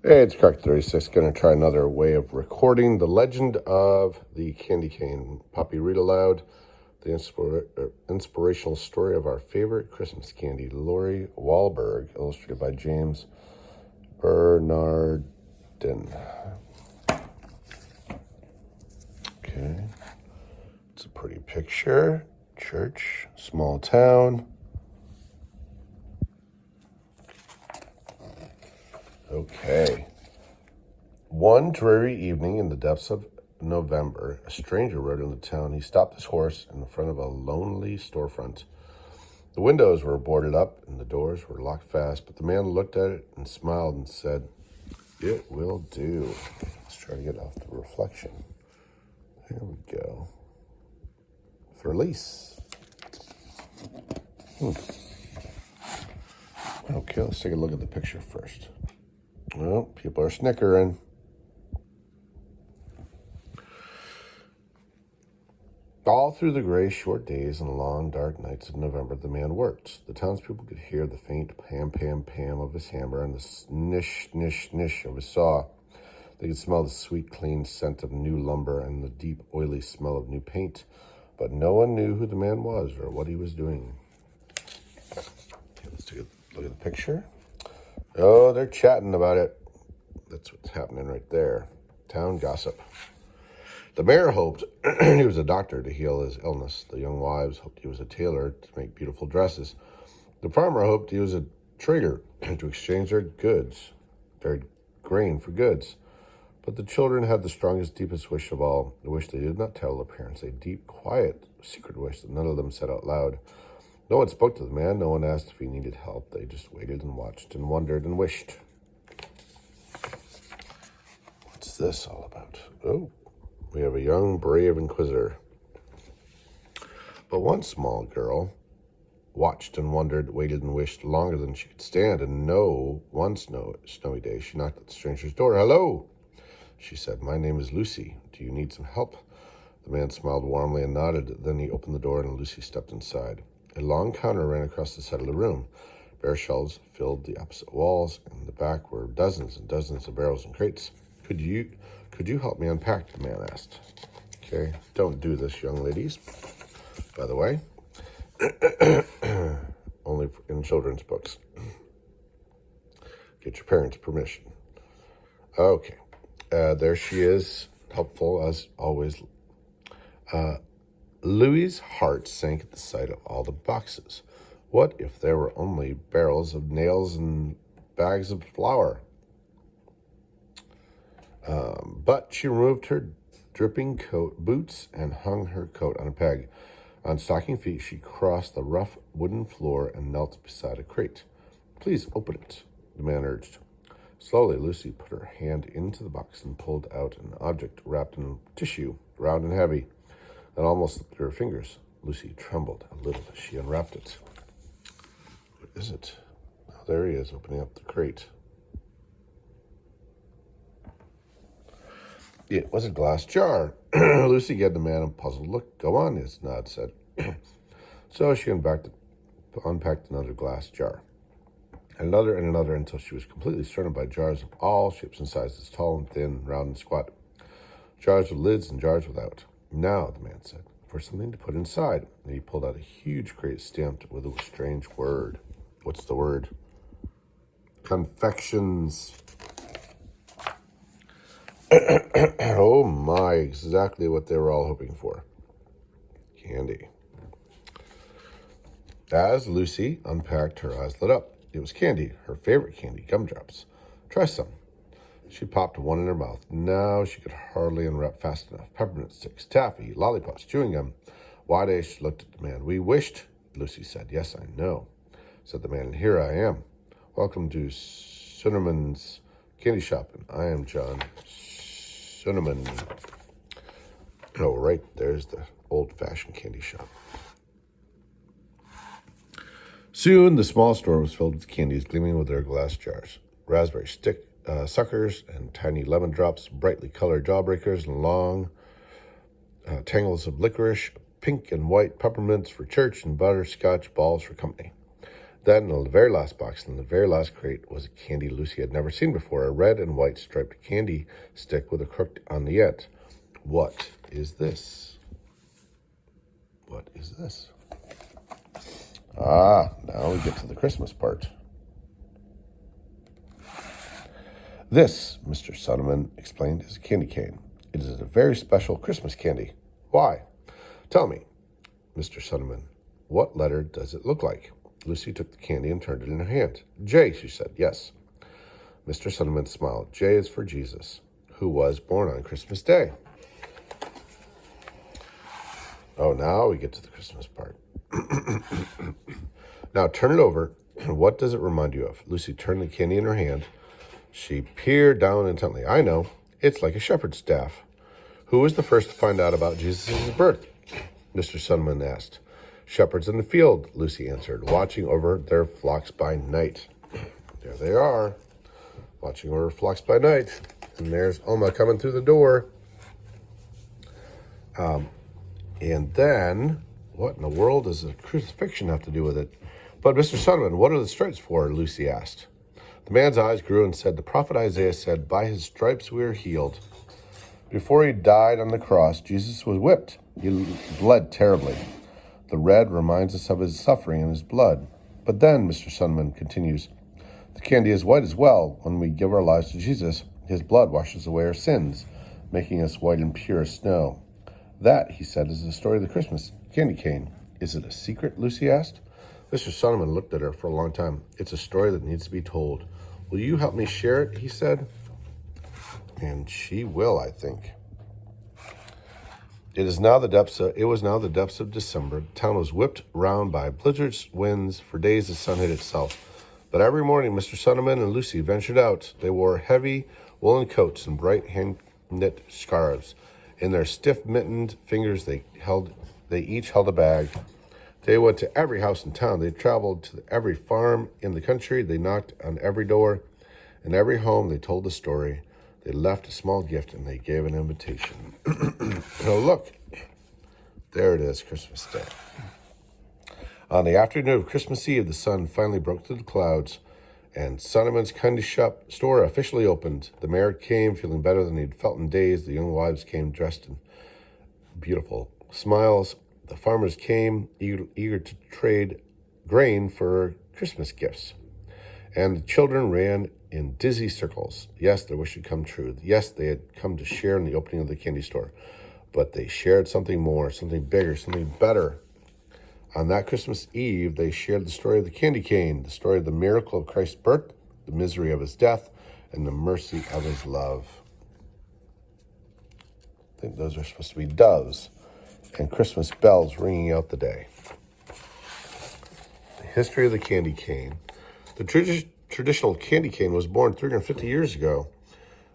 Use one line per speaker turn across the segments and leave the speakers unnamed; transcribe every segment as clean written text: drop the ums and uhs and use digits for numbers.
Hey, it's Crack36. Going to try another way of recording the legend of the candy cane puppy. Read aloud the inspirational story of our favorite Christmas candy, Lori Wahlberg, illustrated by James Bernardin. Okay, it's a pretty picture. Church, small town. Okay. One dreary evening in the depths of November, a stranger rode into town. He stopped his horse in front of a lonely storefront. The windows were boarded up and the doors were locked fast, but the man looked at it and smiled and said, "It will do." Let's try to get off the reflection. There we go. For lease. Okay, let's take a look at the picture first. Well, people are snickering. All through the gray, short days and long, dark nights of November, the man worked. The townspeople could hear the faint pam, pam, pam of his hammer and the snish, snish, snish of his saw. They could smell the sweet, clean scent of new lumber and the deep, oily smell of new paint, but no one knew who the man was or what he was doing. Okay, let's take a look at the picture. Oh, they're chatting about it. That's what's happening right there. Town gossip. The mayor hoped he was a doctor to heal his illness. The young wives hoped he was a tailor to make beautiful dresses. The farmer hoped he was a trader to exchange their grain for goods. But the children had the strongest, deepest wish of all, the wish they did not tell their parents, a deep, quiet, secret wish that none of them said out loud. No one spoke to the man. No one asked if he needed help. They just waited and watched and wondered and wished. What's this all about? Oh. We have a young, brave inquisitor. But one small girl watched and wondered, waited and wished longer than she could stand. And one snowy day, she knocked at the stranger's door. "Hello," she said. "My name is Lucy. Do you need some help?" The man smiled warmly and nodded. Then he opened the door and Lucy stepped inside. A long counter ran across the side of the room. Bare shelves filled the opposite walls. In the back were dozens and dozens of barrels and crates. Could you help me unpack?" the man asked. Okay, don't do this, young ladies, by the way. Only in children's books. Get your parents' permission. Okay, there she is, helpful as always. Louis's heart sank at the sight of all the boxes. What if there were only barrels of nails and bags of flour? But she removed her dripping boots and hung her coat on a peg. On stocking feet, she crossed the rough wooden floor and knelt beside a crate. "Please open it," the man urged. Slowly, Lucy put her hand into the box and pulled out an object wrapped in tissue, round and heavy, that almost slipped through her fingers. Lucy trembled a little as she unwrapped it. What is it? Oh, there he is, opening up the crate. It was a glass jar. Lucy gave the man a puzzled look. "Go on," his nod said. So she unpacked another glass jar. Another and another until she was completely surrounded by jars of all shapes and sizes, tall and thin, round and squat. Jars with lids and jars without. "Now," the man said, "for something to put inside." And he pulled out a huge crate stamped with a strange word. What's the word? Confections. Oh my, exactly what they were all hoping for. Candy. As Lucy unpacked, her eyes lit up. It was candy, her favorite candy, gumdrops. "Try some." She popped one in her mouth. Now she could hardly unwrap fast enough. Peppermint sticks, taffy, lollipops, chewing gum. Wide-eyed, she looked at the man. "We wished," Lucy said. "Yes, I know," said the man, "and here I am. Welcome to Cinnamon's Candy Shop, and I am John Cinnamon." Oh, right, there's the old-fashioned candy shop. Soon, the small store was filled with candies gleaming with their glass jars. Raspberry suckers and tiny lemon drops, brightly colored jawbreakers, and long tangles of licorice, pink and white peppermints for church, and butterscotch balls for company. Then, in the very last box, in the very last crate, was a candy Lucy had never seen before, a red and white striped candy stick with a crook on the end. What is this? What is this? Now we get to the Christmas part. This, Mr. Sonneman explained, is a candy cane. It is a very special Christmas candy. Why? Tell me, Mr. Sonneman, what letter does it look like? Lucy took the candy and turned it in her hand. J, she said. Yes. Mr. Sonneman smiled. J is for Jesus, who was born on Christmas Day. Oh, now we get to the Christmas part. Now turn it over. What does it remind you of? Lucy turned the candy in her hand. She peered down intently. I know. It's like a shepherd's staff. Who was the first to find out about Jesus' birth? Mr. Sonneman asked. Shepherds in the field, Lucy answered, watching over their flocks by night. There they are, watching over flocks by night. And there's Oma coming through the door. And then, what in the world does the crucifixion have to do with it? But Mr. Sonneman, what are the stripes for? Lucy asked. The man's eyes grew and said, the prophet Isaiah said, by his stripes we are healed. Before he died on the cross, Jesus was whipped. He bled terribly. The red reminds us of his suffering and his blood. But then, Mr. Sonneman continues, the candy is white as well. When we give our lives to Jesus, his blood washes away our sins, making us white and pure as snow. That, he said, is the story of the Christmas candy cane. Is it a secret? Lucy asked. Mr. Sonneman looked at her for a long time. It's a story that needs to be told. Will you help me share it? He said. And she will, I think. It was now the depths of December. The town was whipped round by blizzards, winds. For days the sun hid itself. But every morning Mr. Sonneman and Lucy ventured out. They wore heavy woolen coats and bright hand-knit scarves. In their stiff-mittened fingers they each held a bag. They went to every house in town. They traveled to every farm in the country. They knocked on every door. In every home they told the story. They left a small gift and they gave an invitation. Oh, look. There it is, Christmas Day. On the afternoon of Christmas Eve, the sun finally broke through the clouds, and Sonneman's candy shop store officially opened. The mayor came feeling better than he'd felt in days. The young wives came dressed in beautiful smiles. The farmers came eager to trade grain for Christmas gifts. And the children ran in dizzy circles. Yes, their wish had come true. Yes, they had come to share in the opening of the candy store. But they shared something more, something bigger, something better. On that Christmas Eve, they shared the story of the candy cane, the story of the miracle of Christ's birth, the misery of his death, and the mercy of his love. I think those are supposed to be doves and Christmas bells ringing out the day. The history of the candy cane. The traditional candy cane was born 350 years ago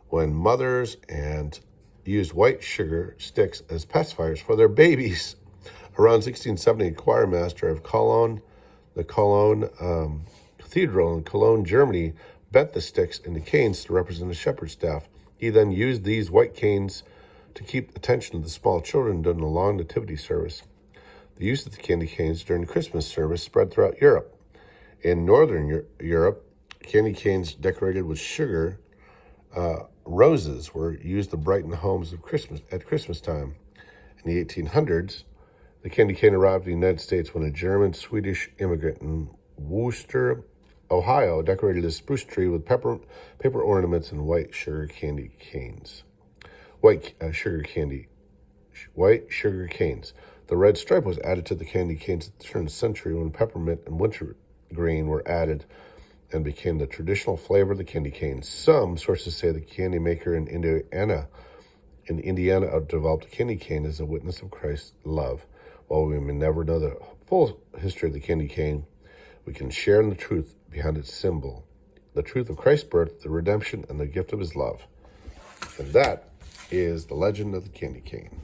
when mothers used white sugar sticks as pacifiers for their babies. Around 1670, a choir master of Cologne, the Cologne Cathedral in Cologne, Germany, bent the sticks into canes to represent a shepherd's staff. He then used these white canes to keep attention of the small children during the long nativity service. The use of the candy canes during the Christmas service spread throughout Europe. In Northern Europe, candy canes decorated with sugar roses were used to brighten the homes of Christmas at Christmas time. In the 1800s, the candy cane arrived in the United States when a German-Swedish immigrant in Wooster, Ohio, decorated a spruce tree with paper ornaments and white sugar canes. White sugar canes. The red stripe was added to the candy canes at the turn of the century when peppermint and wintergreen were added and became the traditional flavor of the candy cane. Some sources say the candy maker in Indiana developed a candy cane as a witness of Christ's love. While we may never know the full history of the candy cane, we can share in the truth behind its symbol, the truth of Christ's birth, the redemption, and the gift of his love. And that is the legend of the candy cane.